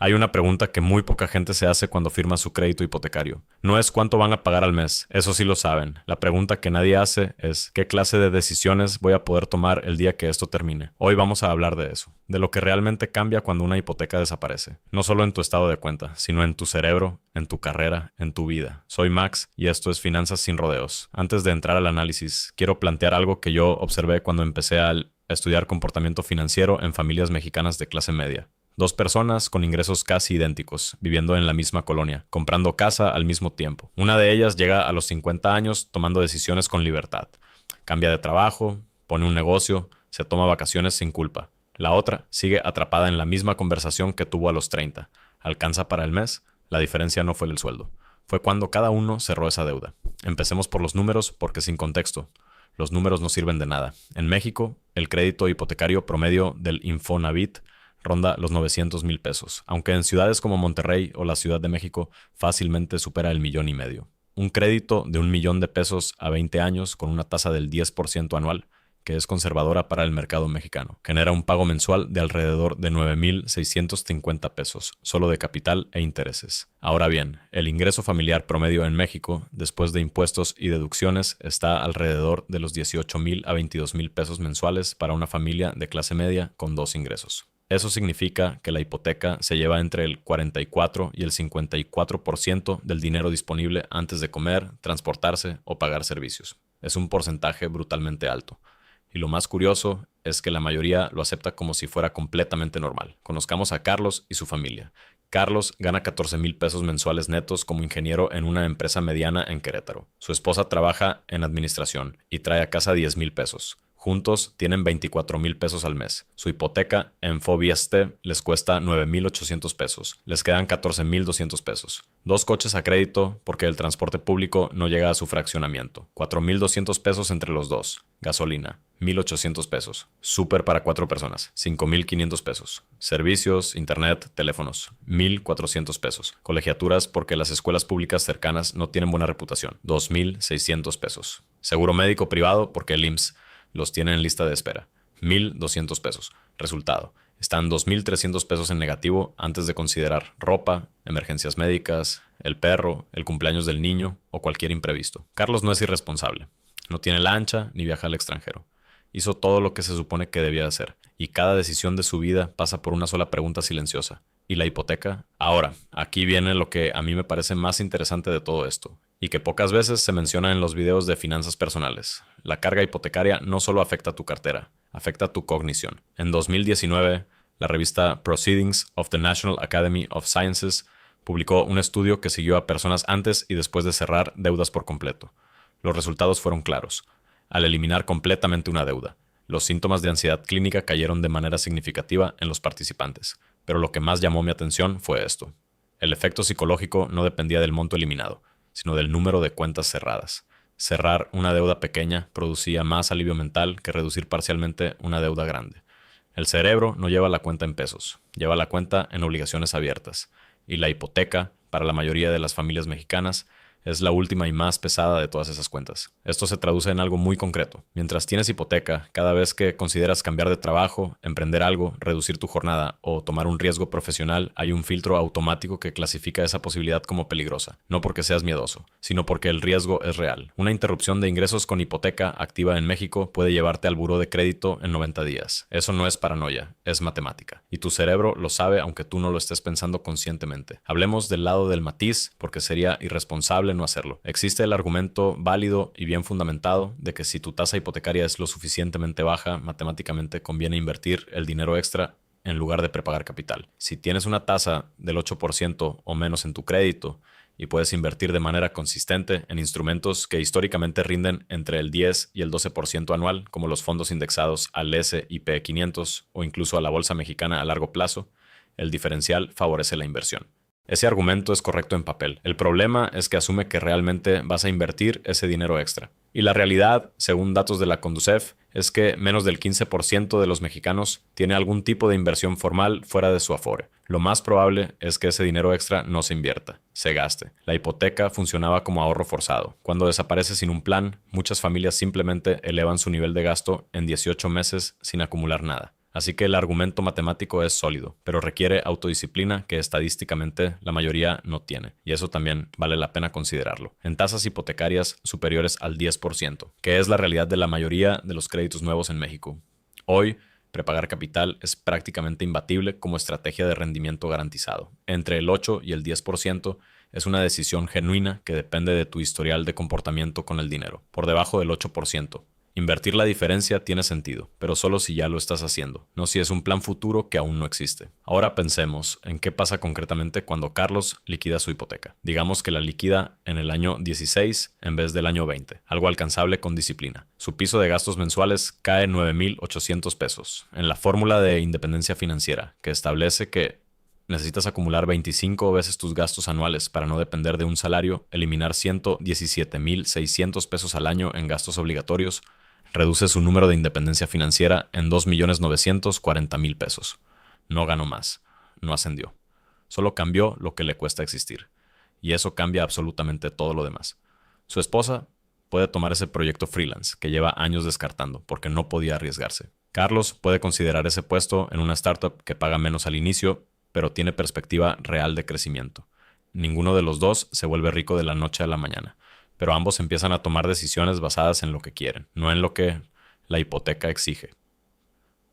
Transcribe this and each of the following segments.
Hay una pregunta que muy poca gente se hace cuando firma su crédito hipotecario. No es cuánto van a pagar al mes, eso sí lo saben. La pregunta que nadie hace es qué clase de decisiones voy a poder tomar el día que esto termine. Hoy vamos a hablar de eso, de lo que realmente cambia cuando una hipoteca desaparece. No solo en tu estado de cuenta, sino en tu cerebro, en tu carrera, en tu vida. Soy Max y esto es Finanzas sin rodeos. Antes de entrar al análisis, quiero plantear algo que yo observé cuando empecé a estudiar comportamiento financiero en familias mexicanas de clase media. Dos personas con ingresos casi idénticos, viviendo en la misma colonia, comprando casa al mismo tiempo. Una de ellas llega a los 50 años tomando decisiones con libertad. Cambia de trabajo, pone un negocio, se toma vacaciones sin culpa. La otra sigue atrapada en la misma conversación que tuvo a los 30. ¿Alcanza para el mes? La diferencia no fue el sueldo. Fue cuando cada uno cerró esa deuda. Empecemos por los números porque sin contexto, los números no sirven de nada. En México, el crédito hipotecario promedio del Infonavit ronda los 900,000 pesos, aunque en ciudades como Monterrey o la Ciudad de México fácilmente supera el 1,500,000. Un crédito de 1,000,000 de pesos a 20 años con una tasa del 10% anual, que es conservadora para el mercado mexicano, genera un pago mensual de alrededor de 9,650 pesos, solo de capital e intereses. Ahora bien, el ingreso familiar promedio en México, después de impuestos y deducciones, está alrededor de los 18,000 a 22,000 pesos mensuales para una familia de clase media con dos ingresos. Eso significa que la hipoteca se lleva entre el 44 y el 54% del dinero disponible antes de comer, transportarse o pagar servicios. Es un porcentaje brutalmente alto. Y lo más curioso es que la mayoría lo acepta como si fuera completamente normal. Conozcamos a Carlos y su familia. Carlos gana 14,000 pesos mensuales netos como ingeniero en una empresa mediana en Querétaro. Su esposa trabaja en administración y trae a casa 10,000 pesos. Juntos tienen 24,000 pesos al mes. Su hipoteca en Fobieste les cuesta 9,800 pesos. Les quedan 14,200 pesos. Dos coches a crédito porque el transporte público no llega a su fraccionamiento. 4,200 pesos entre los dos. Gasolina, 1,800 pesos. Súper para 4 personas, 5,500 pesos. Servicios, internet, teléfonos, 1,400 pesos. Colegiaturas porque las escuelas públicas cercanas no tienen buena reputación, 2,600 pesos. Seguro médico privado porque el IMSS los tiene en lista de espera, 1,200 pesos. Resultado, están 2,300 pesos en negativo antes de considerar ropa, emergencias médicas, el perro, el cumpleaños del niño o cualquier imprevisto. Carlos no es irresponsable. No tiene lancha ni viaja al extranjero. Hizo todo lo que se supone que debía hacer, y cada decisión de su vida pasa por una sola pregunta silenciosa. ¿Y la hipoteca? Ahora, aquí viene lo que a mí me parece más interesante de todo esto, y que pocas veces se menciona en los videos de finanzas personales. La carga hipotecaria no solo afecta a tu cartera, afecta a tu cognición. En 2019, la revista Proceedings of the National Academy of Sciences publicó un estudio que siguió a personas antes y después de cerrar deudas por completo. Los resultados fueron claros. Al eliminar completamente una deuda, los síntomas de ansiedad clínica cayeron de manera significativa en los participantes. Pero lo que más llamó mi atención fue esto. El efecto psicológico no dependía del monto eliminado, sino del número de cuentas cerradas. Cerrar una deuda pequeña producía más alivio mental que reducir parcialmente una deuda grande. El cerebro no lleva la cuenta en pesos, lleva la cuenta en obligaciones abiertas. Y la hipoteca, para la mayoría de las familias mexicanas, es la última y más pesada de todas esas cuentas. Esto se traduce en algo muy concreto. Mientras tienes hipoteca, cada vez que consideras cambiar de trabajo, emprender algo, reducir tu jornada o tomar un riesgo profesional, hay un filtro automático que clasifica esa posibilidad como peligrosa. No porque seas miedoso, sino porque el riesgo es real. Una interrupción de ingresos con hipoteca activa en México puede llevarte al buró de crédito en 90 días. Eso no es paranoia, es matemática. Y tu cerebro lo sabe aunque tú no lo estés pensando conscientemente. Hablemos del lado del matiz porque sería irresponsable no hacerlo. Existe el argumento válido y bien fundamentado de que si tu tasa hipotecaria es lo suficientemente baja, matemáticamente conviene invertir el dinero extra en lugar de prepagar capital. Si tienes una tasa del 8% o menos en tu crédito y puedes invertir de manera consistente en instrumentos que históricamente rinden entre el 10 y el 12% anual, como los fondos indexados al S&P 500 o incluso a la bolsa mexicana a largo plazo, el diferencial favorece la inversión. Ese argumento es correcto en papel. El problema es que asume que realmente vas a invertir ese dinero extra. Y la realidad, según datos de la Conducef, es que menos del 15% de los mexicanos tiene algún tipo de inversión formal fuera de su Afore. Lo más probable es que ese dinero extra no se invierta, se gaste. La hipoteca funcionaba como ahorro forzado. Cuando desaparece sin un plan, muchas familias simplemente elevan su nivel de gasto en 18 meses sin acumular nada. Así que el argumento matemático es sólido, pero requiere autodisciplina que estadísticamente la mayoría no tiene, y eso también vale la pena considerarlo. En tasas hipotecarias superiores al 10%, que es la realidad de la mayoría de los créditos nuevos en México. Hoy, prepagar capital es prácticamente imbatible como estrategia de rendimiento garantizado. Entre el 8 y el 10% es una decisión genuina que depende de tu historial de comportamiento con el dinero. Por debajo del 8%. Invertir la diferencia tiene sentido, pero solo si ya lo estás haciendo, no si es un plan futuro que aún no existe. Ahora pensemos en qué pasa concretamente cuando Carlos liquida su hipoteca. Digamos que la liquida en el año 16 en vez del año 20, algo alcanzable con disciplina. Su piso de gastos mensuales cae 9,800 pesos. En la fórmula de independencia financiera, que establece que necesitas acumular 25 veces tus gastos anuales para no depender de un salario, eliminar 117,600 pesos al año en gastos obligatorios, reduce su número de independencia financiera en 2,940,000 pesos. No ganó más, no ascendió. Solo cambió lo que le cuesta existir. Y eso cambia absolutamente todo lo demás. Su esposa puede tomar ese proyecto freelance que lleva años descartando porque no podía arriesgarse. Carlos puede considerar ese puesto en una startup que paga menos al inicio, pero tiene perspectiva real de crecimiento. Ninguno de los dos se vuelve rico de la noche a la mañana, pero ambos empiezan a tomar decisiones basadas en lo que quieren, no en lo que la hipoteca exige.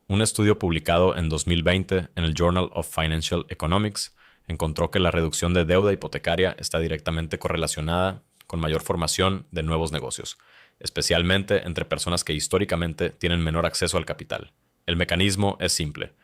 Un estudio publicado en 2020 en el Journal of Financial Economics encontró que la reducción de deuda hipotecaria está directamente correlacionada con mayor formación de nuevos negocios, especialmente entre personas que históricamente tienen menor acceso al capital. El mecanismo es simple.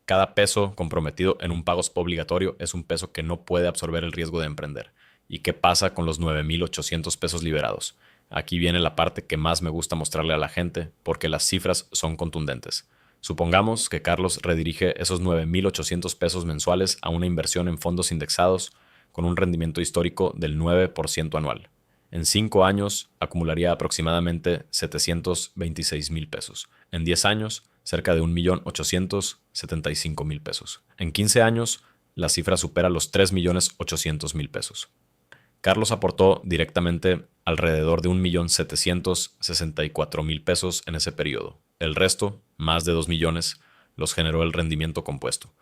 Cada peso comprometido en un pago obligatorio es un peso que no puede absorber el riesgo de emprender. ¿Y qué pasa con los 9,800 pesos liberados? Aquí viene la parte que más me gusta mostrarle a la gente porque las cifras son contundentes. Supongamos que Carlos redirige esos 9,800 pesos mensuales a una inversión en fondos indexados con un rendimiento histórico del 9% anual. En 5 años acumularía aproximadamente 726,000 pesos. En 10 años, cerca de 1,875,000 pesos. En 15 años, la cifra supera los 3,800,000 pesos. Carlos aportó directamente alrededor de 1,764,000 pesos en ese periodo. El resto, más de 2 millones, los generó el rendimiento compuesto.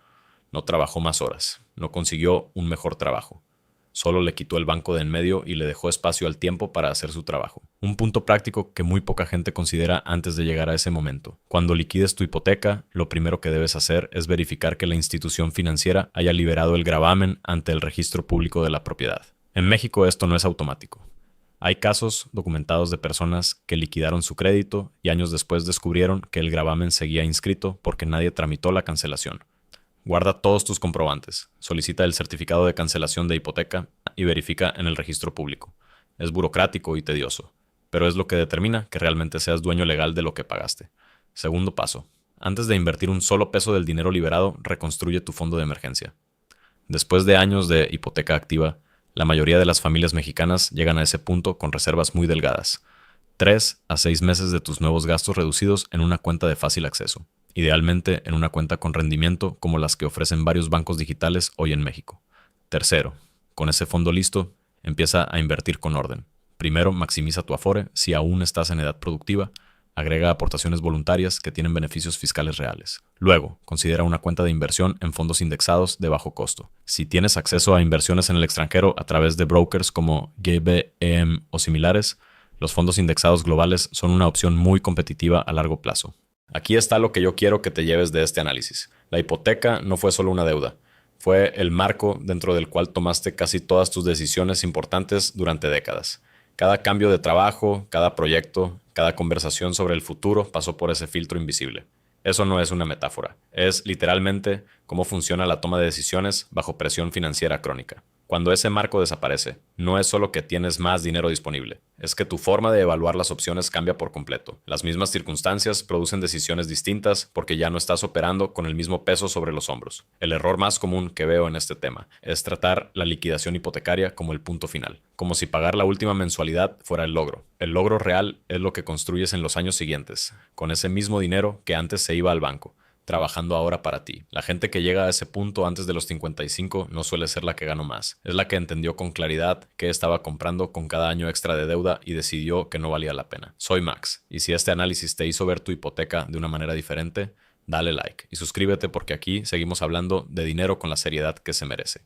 No trabajó más horas, no consiguió un mejor trabajo. Solo le quitó el banco de en medio y le dejó espacio al tiempo para hacer su trabajo. Un punto práctico que muy poca gente considera antes de llegar a ese momento. Cuando liquides tu hipoteca, lo primero que debes hacer es verificar que la institución financiera haya liberado el gravamen ante el registro público de la propiedad. En México esto no es automático. Hay casos documentados de personas que liquidaron su crédito y años después descubrieron que el gravamen seguía inscrito porque nadie tramitó la cancelación. Guarda todos tus comprobantes, solicita el certificado de cancelación de hipoteca y verifica en el registro público. Es burocrático y tedioso, pero es lo que determina que realmente seas dueño legal de lo que pagaste. Segundo paso. Antes de invertir un solo peso del dinero liberado, reconstruye tu fondo de emergencia. Después de años de hipoteca activa, la mayoría de las familias mexicanas llegan a ese punto con reservas muy delgadas. 3 a 6 meses de tus nuevos gastos reducidos en una cuenta de fácil acceso. Idealmente en una cuenta con rendimiento como las que ofrecen varios bancos digitales hoy en México. Tercero, con ese fondo listo, empieza a invertir con orden. Primero, maximiza tu Afore si aún estás en edad productiva. Agrega aportaciones voluntarias que tienen beneficios fiscales reales. Luego, considera una cuenta de inversión en fondos indexados de bajo costo. Si tienes acceso a inversiones en el extranjero a través de brokers como GBM o similares, los fondos indexados globales son una opción muy competitiva a largo plazo. Aquí está lo que yo quiero que te lleves de este análisis. La hipoteca no fue solo una deuda, fue el marco dentro del cual tomaste casi todas tus decisiones importantes durante décadas. Cada cambio de trabajo, cada proyecto, cada conversación sobre el futuro pasó por ese filtro invisible. Eso no es una metáfora, es literalmente cómo funciona la toma de decisiones bajo presión financiera crónica. Cuando ese marco desaparece, no es solo que tienes más dinero disponible, es que tu forma de evaluar las opciones cambia por completo. Las mismas circunstancias producen decisiones distintas porque ya no estás operando con el mismo peso sobre los hombros. El error más común que veo en este tema es tratar la liquidación hipotecaria como el punto final, como si pagar la última mensualidad fuera el logro. El logro real es lo que construyes en los años siguientes, con ese mismo dinero que antes se iba al banco, trabajando ahora para ti. La gente que llega a ese punto antes de los 55 no suele ser la que ganó más. Es la que entendió con claridad qué estaba comprando con cada año extra de deuda y decidió que no valía la pena. Soy Max, y si este análisis te hizo ver tu hipoteca de una manera diferente, dale like y suscríbete porque aquí seguimos hablando de dinero con la seriedad que se merece.